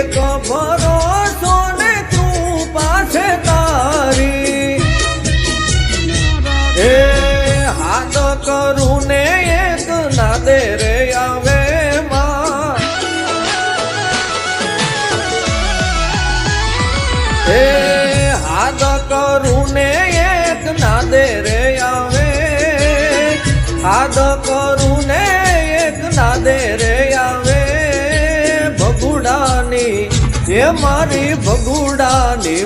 એક ભરોસો ને કૃપા છે તારી એ હાથ કરું ને એક નાદે રે આવે માં એ હાથ કરું ને એક નાદે રે આવે હાથ કરું ને એક નાદે રે આવે ભગુડાની એ મારી ભગુડાની